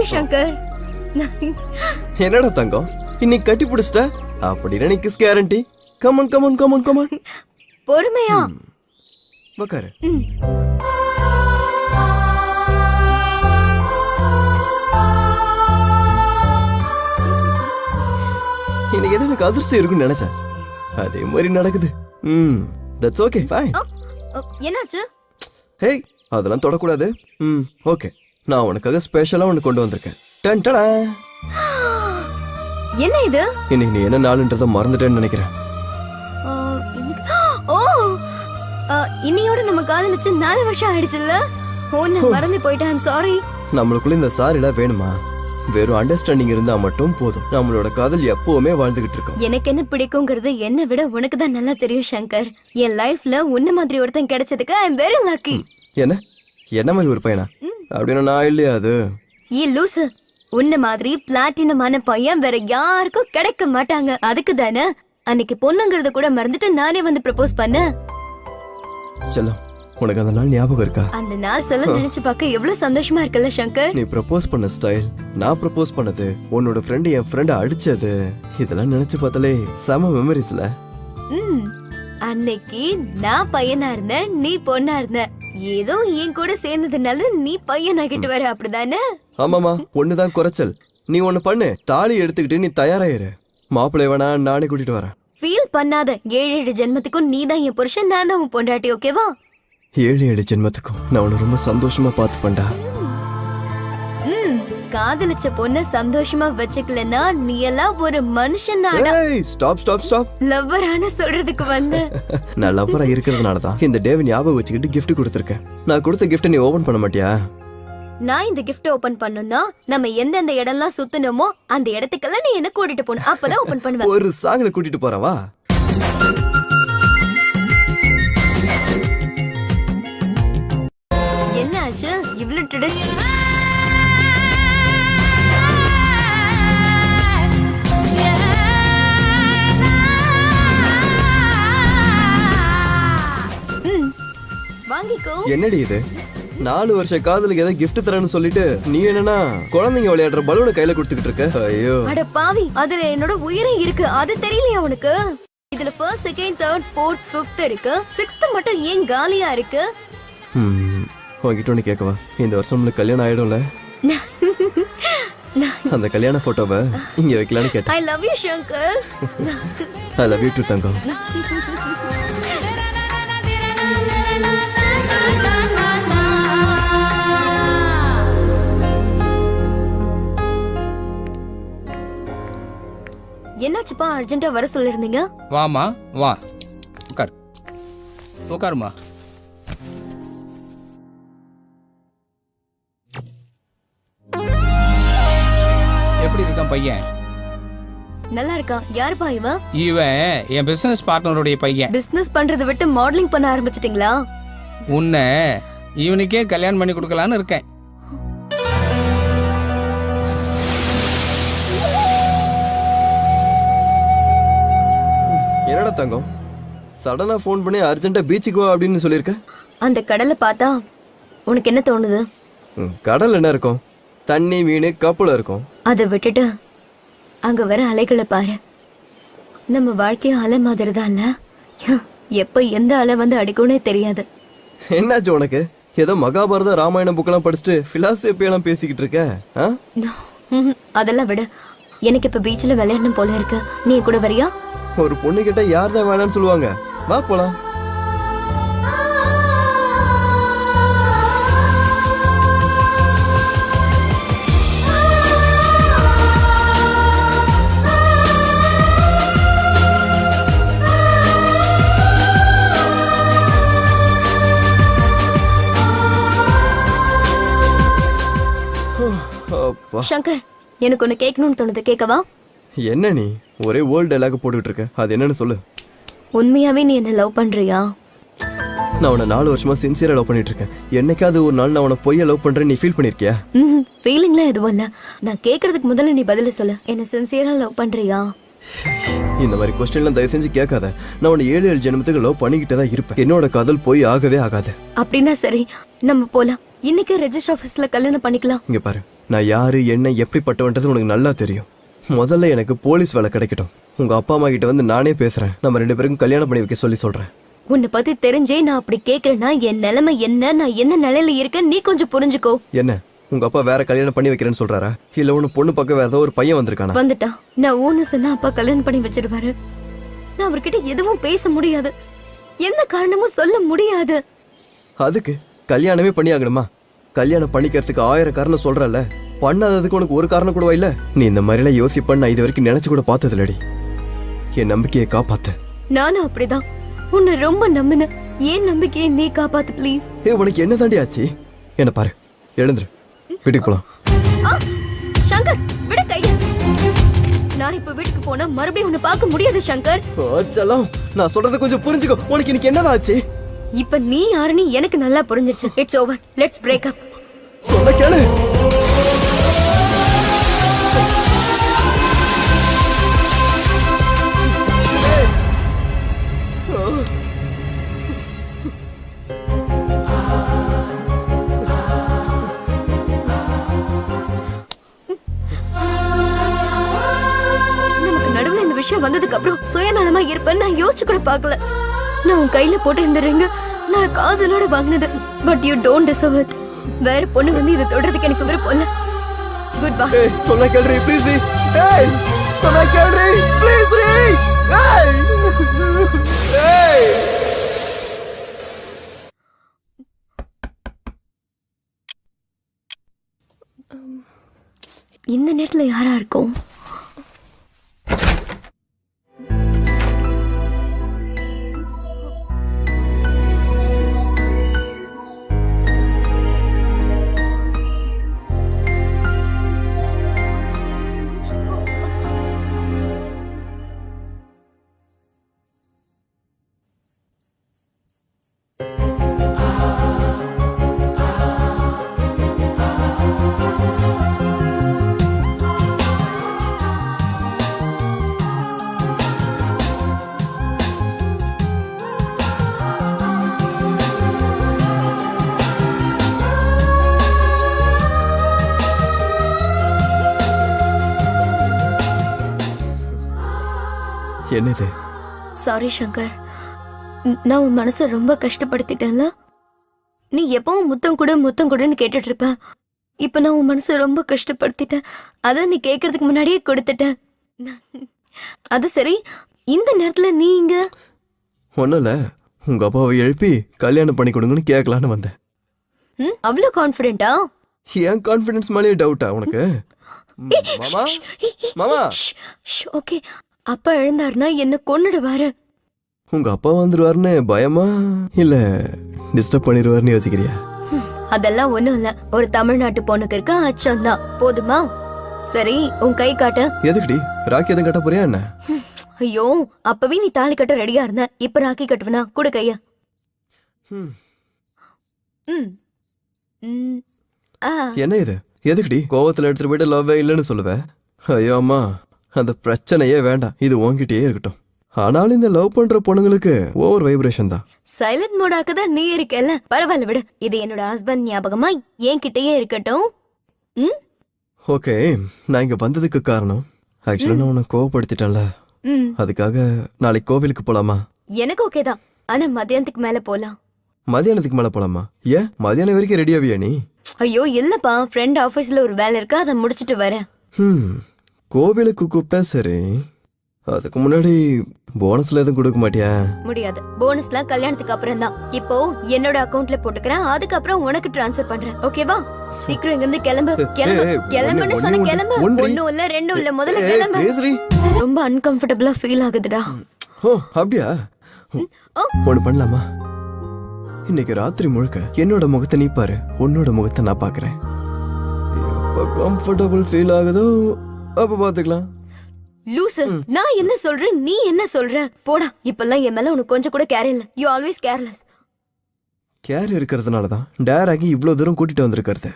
You Shankar. என்னடா தங்கம் இன்னைக்கு கட்டி பிடிச்சிட்ட? அப்படின்னா நீ kiss guarantee. Come on come on come on come on. பொறுமையா உட்காரு. இன்னைக்கு எது எனக்கு அதிர்ஷ்டம் இருக்குன்னு நினைச்சேன், அதே மாதிரி நடக்குது. That's okay fine. என்னாச்சு? ஹேய் அதெல்லாம் தொடக்கூடாது. ஓகே, நான் உனக்காக ஸ்பெஷலா ஒன்று கொண்டு வந்திருக்கேன். டன் டடா. என்ன இது? இன்னைக்கு நீ என்ன நாளுன்றதை மறந்துட்டேன்னு நினைக்கிறேன். ஓ, இன்னையோட நம்ம காதலிச்சு 4 வருஷம் ஆயிடுச்சுல்ல? ஓ, நான் மறந்து போயிட்டேன். I'm sorry. நம்மளுக்குள்ள இந்த சாரிலாம் வேணுமா? வெறும் அண்டர்ஸ்டாண்டிங் இருந்தா மட்டும் போதும். நம்மளோட காதல் எப்பவுமே வாழ்ந்துகிட்டு இருக்கோம். எனக்கு என்ன பிடிக்குங்கிறது என்னை விட உனக்கு தான் நல்லா தெரியும் சங்கர். என் லைஃப்ல உன்ன மாதிரி ஒருத்தன் கிடைச்சதுக்கு ஐ அம் வெரி லக்கி. என்ன மாதிரி ஒரு பையனா? அப்படின்னா நான் இல்லையா அது? லூசு, உன்ன மாதிரி பிளாட்டினமான பையன் வேற யாருக்கும் கிடைக்க மாட்டாங்க. அதுக்கு தானே அன்னைக்கு பொண்ணுங்கிறத கூட மறந்துட்டு நானே வந்து ப்ரப்போஸ் பண்ண. செல்லம், உனக்கு அந்த நாள் ஞாபகம் இருக்கா? அந்த நாள் செல்ல நினைச்சு பார்க்க எவ்வளவு சந்தோஷமா இருக்குல்ல சங்கர். நீ ப்ரப்போஸ் பண்ண ஸ்டைல், நான் ப்ரப்போஸ் பண்ணது, உன்னோட ஃப்ரெண்ட் என் ஃப்ரெண்ட் அடிச்சது, இதெல்லாம் நினைச்சு பார்த்தாலே செம மெமரிஸ்ல. அன்னைக்கு நான் பையனா இருந்தேன், நீ பொண்ணா இருந்த. ஏதோ என் கூட சேர்ந்ததுனால நீ பையனாகிட்டு வர, அப்படிதானே? ஆமாமா, ஒண்ணுதான் குறைச்சல். நீ ஒண்ணு பண்ணு, தாலி எடுத்துக்கிட்டு நீ தயாராயிரு. மாப்பிள்ளை வேணா நானே கூட்டிட்டு வரேன். ஃபீல் பண்ணாத. 7 ஜென்மத்துக்கும் நீ தான் என் புருஷன், நான் தான் உன் பொண்டாட்டி. ஓகேவா? 7 ஜென்மத்துக்கும் நான் உன்னை ரொம்ப சந்தோஷமா பாத்துப்பேன்டா. காதலிச்ச பொண்ண சந்தோஷமா வச்சுக்கலன்னா நீ எல்லாம் ஒரு மனுஷன். Stop stop stop. லவ்வரான சொல்றதுக்கு வந்து நான் லவ்வரா இருக்கிறதுனாலதான் இந்த டேவை ஞாபகம் வச்சுக்கிட்டு கிஃப்ட் கொடுத்துருக்கேன். நான் கொடுத்த கிஃப்ட் நீ ஓபன் பண்ண மாட்டியா? நான் இந்த கிஃப்ட் ஓபன் பண்ணனும்னா நம்ம எந்தெந்த இடம்லாம் சுத்தணுமோ அந்த இடத்துக்கெல்லாம் நீ என்ன கூட்டிட்டு போகணும். அப்பதான் ஓபன் பண்ணுவேன். ஒரு சாங்ல கூட்டிட்டு போறவா? என்ன ஆச்சு இவ்ளோ ட்ரெஸ்? வாங்கிக்கோ. என்னடி இது? 4 வருஷ காதலுக்கு ஏதோ gift தரேன்னு சொல்லிட்டு நீ என்னன்னா குழந்தைங்க விளையாடுற பலூனை கையில கொடுத்துக்கிட்டு இருக்க. ஐயோ அட பாவி, அதுல என்னோட உயிரே இருக்கு. அது தெரியலையா உனக்கு? இதுல 1st, 2nd, 3rd, 4th, 5th இருக்கு. 6th மட்டும் ஏன் காலியா இருக்கு? உன்கிட்ட ஒண்ணு கேட்கவா? இந்த வருஷம் நம்மளுக்கு கல்யாணம் ஆயிடும்ல? அந்த கல்யாண போட்டோவை இங்க வைக்கலான்னு கேட்டேன். I love you Shankar. I love you too தங்கம். என்னாச்சுப்பா, அர்ஜென்ட்டா வர சொல்லிருந்தீங்க? வாமா வா, உட்கார். உட்காருமா. எப்படி இருக்கான் பையன்? நல்லா இருக்கா? யாருப்பா இவன்? இவன் என் பிசினஸ் பார்ட்னருடைய பையன். பிசினஸ் பண்றதை விட்டு மாடலிங் பண்ண ஆரம்பிச்சிட்டீங்களா? உன்னை இவனுக்கே கல்யாணம் பண்ணி கொடுக்கலான்னு இருக்கேன். என்னடா தங்கம், சடனா ஃபோன் பண்ணி அர்ஜென்ட்டா பீச்சுக்கு வா அப்படின்னு சொல்லியிருக்க? அந்த கடலை பார்த்தா உனக்கு என்ன தோணுது? கடல் என்ன இருக்கும்? தண்ணி, மீன், கப்பல் இருக்கும். அதை விட்டுட்டு அங்க வர அலைகளை பாரு. நம்ம வாழ்க்கையும் அலை மாதிரி தான் இல்ல? எப்ப எந்த அலை வந்து அடிக்கும்னே தெரியாது. என்னாச்சு உனக்கு? ஏதோ மகாபாரத ராமாயணம் புக்கெல்லாம் படிச்சுட்டு பிலாசபி எல்லாம் பேசிக்கிட்டு இருக்க? அதெல்லாம் விட எனக்கு இப்ப பீச்ல விளையாடணும் போல இருக்கு. நீ கூட வரியா? ஒரு பொண்ணு கிட்ட யார் தான் வேணான்னு சொல்லுவாங்க? வா போலாம். சங்கர், எனக்கு ஒன்னு கேட்கணும்னு தோணுது, கேட்கவா? என்ன நீ ஒரே ஓல்ட் டயலாக் போட்டுட்டு இருக்க? அது என்னன்னு சொல்லு. உண்மையாவே நீ என்ன லவ் பண்றியா? நான் உன்னை 4 வருஷமா சின்சியரா லவ் பண்ணிட்டு இருக்கேன். என்னைக்காவது ஒரு நாள் நான் உன்னை பொய்யா லவ் பண்றேன் நீ ஃபீல் பண்ணிருக்கியா? ஃபீலிங்லாம் எதுவும் இல்ல. நான் கேக்குறதுக்கு முதல்ல நீ பதில சொல்லு. என்ன சின்சியரா லவ் பண்றியா? இந்த மாதிரி கொஸ்டின்லாம் தயவு செஞ்சு கேட்காத. நான் உன்னை 7 ஜென்மத்துக்கு லவ் பண்ணிக்கிட்டே தான் இருப்பேன். என்னோட காதல் போய் ஆகவே ஆகாது. அப்படின்னா சரி, நம்ம போலாம். இன்னைக்கு ரெஜிஸ்டர் ஆபீஸ்ல கல்யாணம் பண்ணிக்கலாம். இங்க பாரு, நான் யாரு என்ன எப்படிப்பட்டவன்றது உனக்கு நல்லா தெரியும். முதல்ல எனக்கு போலீஸ் வேலை கிடைக்கட்டும். உங்க அப்பா அம்மா கிட்ட வந்து நானே பேசுறேன். நம்ம 2 பேருக்கும் கல்யாணம் பண்ணி வைக்க சொல்லி சொல்றேன். உன்னை பத்தி தெரிஞ்சே நான் அப்படி கேக்குறேன்னா என் நிலைமை என்ன, நான் என்ன நிலையில இருக்கேன் நீ கொஞ்சம் புரிஞ்சுக்கோ. என்ன உங்க அப்பா வேற கல்யாணம் பண்ணி வைக்கிறேன்னு சொல்றாரா? இல்ல உன்னை பொண்ணு பக்கம் வேற ஏதோ ஒரு பையன் வந்திருக்கானா? வந்துட்டான். நான் ஊன்னு சொன்னா அப்பா கல்யாணம் பண்ணி வச்சிருவாரு. நான் அவர்கிட்ட எதுவும் பேச முடியாது, எந்த காரணமும் சொல்ல முடியாது. அதுக்கு கல்யாணமே பண்ணி ஆகணுமா? கல்யாணம் பண்ணிக்கிறதுக்கு 1000 காரணம் சொல்றல, பண்ணாததுக்கு உனக்கு ஒரு காரணம் கூடவா இல்ல? நீ இந்த மாதிரிலாம் யோசிப்பன்னு நான் இது வரைக்கும் நினைச்சு கூட பார்த்தது இல்லடி. என் நம்பிக்கையை காப்பாத்து. நானும் அப்படிதான் உன்னை ரொம்ப நம்பினேன். ஏன் நம்பிக்கையை நீ காப்பாத்து ப்ளீஸ். உனக்கு என்ன தாண்டி ஆச்சு? என்ன பாரு, எழுந்துரு, வீட்டுக்கு போலாம். சங்கர் விட கைய. நான் இப்ப வீட்டுக்கு போனா மறுபடியும் உன்னை பார்க்க முடியாது சங்கர். செல்லம், நான் சொல்றத கொஞ்சம் புரிஞ்சுக்கோ. உனக்கு இன்னைக்கு என்னதான் ஆச்சு? இப்ப நீ யாருன்னு எனக்கு நல்லா புரிஞ்சிருச்சு. It's over, let's break up. சொல்ல கேளு. நமக்கு நடுவுல இந்த விஷயம் வந்ததுக்கு அப்புறம் சுயநலமா இருப்பேன்னு நான் யோசிச்சு கூட பார்க்கல. நான் உன் கையில போட்டு இந்த ரிங்க நான் காதலோட வாங்கினது. But you don't deserve it. வேற பொண்ணு வந்து இதை தொடறதுக்கு எனக்கு விருப்பம் இல்ல. Good bye. சொல்ல கேள்றி ப்ளீஸ் ரீ. ஏய் சொல்ல கேள்றி ப்ளீஸ் ரீ. ஏய் ஏய் இந்த நேரத்துல யாரா இருக்கும்? என்னது? சாரி சங்கர், நான் உன் மனசை ரொம்ப கஷ்டப்படுத்திட்டேன்ல. நீ எப்பவும் முத்தம் கூட முத்தம் கூடன்னு கேட்டுட்டு இருப்ப. இப்ப நான் உன் மனசை ரொம்ப கஷ்டப்படுத்திட்டேன். அதான் நீ கேட்கறதுக்கு முன்னாடியே கொடுத்துட்டேன். அது சரி, இந்த நேரத்துல நீ இங்க? ஒண்ணும் இல்ல, உங்க அப்பாவை எழுப்பி கல்யாணம் பண்ணி கொடுங்கன்னு கேட்கலான்னு வந்தேன். அவ்வளோ கான்ஃபிடென்ட்டா? ஏன் கான்ஃபிடன்ஸ் மேலேயே டவுட்டா உனக்கு? மாமா மாமா. ஓகே, அப்பா எழுந்தாருன்னா என்ன கொன்னுடுவாரு. உங்க அப்பா வந்துருவாருன்னு பயமா இல்ல டிஸ்டர்ப் பண்ணிடுவாருன்னு யோசிக்கிறியா? அதெல்லாம் ஒண்ணும் இல்ல, ஒரு தமிழ்நாட்டு பொண்ணுக்கு இருக்க அச்சம் தான். போதுமா? சரி, உன் கை காட்ட. எதுக்குடி? ராக்கி எதுவும் கட்ட போறியா என்ன? ஐயோ, அப்பவே நீ தாலி கட்ட ரெடியா இருந்த, இப்ப ராக்கி கட்டுவனா? கொடு கைய. என்ன இது? எதுக்குடி கோவத்துல எடுத்துட்டு போயிட்டு லவ்வே இல்லைன்னு சொல்லுவ? ஐயோ அம்மா, அந்த பிரச்சனையே வேண்டாம், இது உன்கிட்டயே இருக்கட்டும். ஆனாலும் இந்த லவ் பண்ற பொண்ணுங்களுக்கு ஓவர் வைப்ரேஷன் தான். சைலண்ட் மோடாக்க தான் நீ இருக்கல, பரவாயில்ல விடு. இது என்னோட ஹஸ்பண்ட் ஞாபகமா என்கிட்டயே இருக்கட்டும். ஓகே, நான் இங்க வந்ததுக்கு காரணம், ஆக்சுவலா நான் உன்னை கோவப்படுத்திட்டேன்ல, அதுக்காக நாளைக்கு கோவிலுக்கு போலாமா? எனக்கு ஓகே தான், ஆனா மத்தியானத்துக்கு மேல போலாம். மதியானத்துக்கு மேல போலாமா? ஏன் மதியானம் வரைக்கும் ரெடியாவியா நீ? ஐயோ இல்லப்பா, ஃப்ரெண்ட் ஆபீஸ்ல ஒரு வேலை இருக்கா, அதை முடிச்சிட்டு வரேன். கோவிலுக்கு கூப்பிட்டா சரி, அதுக்கு முன்னாடி போனஸ்ல எதுவும் கொடுக்க மாட்டியா? முடியாது, போனஸ்லாம் கல்யாணத்துக்கு அப்புறம் தான். இப்போ என்னோட அக்கவுண்ட்ல போட்டுக்கிறேன், அதுக்கப்புறம் உனக்கு ட்ரான்ஸ்ஃபர் பண்றேன். ஓகேவா? சீக்கிரம் இங்க இருந்து கிளம்பு. கிளம்புன்னு சொன்ன கிளம்பு. ஒண்ணும் இல்ல ரெண்டும் இல்ல, முதல்ல கிளம்பு. ரொம்ப அன்கம்ஃபர்டபிளா ஃபீல் ஆகுதுடா. ஓ அப்படியா? ஒண்ணு பண்ணலாமா? இன்னைக்கு ராத்திரி முழுக்க என்னோட முகத்தை நீ பாரு, உன்னோட முகத்தை நான் பாக்குறேன். எப்ப கம்ஃபர்டபிள் ஃபீல் ஆகுதோ அப்ப பாத்துக்கலாம். லூசு, நான் என்ன சொல்றேன் நீ என்ன சொல்ற? போடா, இப்பெல்லாம் என் மேல உனக்கு கொஞ்சம் கூட கேர் இல்ல. You always careless. கேர் இருக்கிறதுனால தான் டேர் ஆகி இவ்வளவு தூரம் கூட்டிட்டு வந்திருக்கிறது.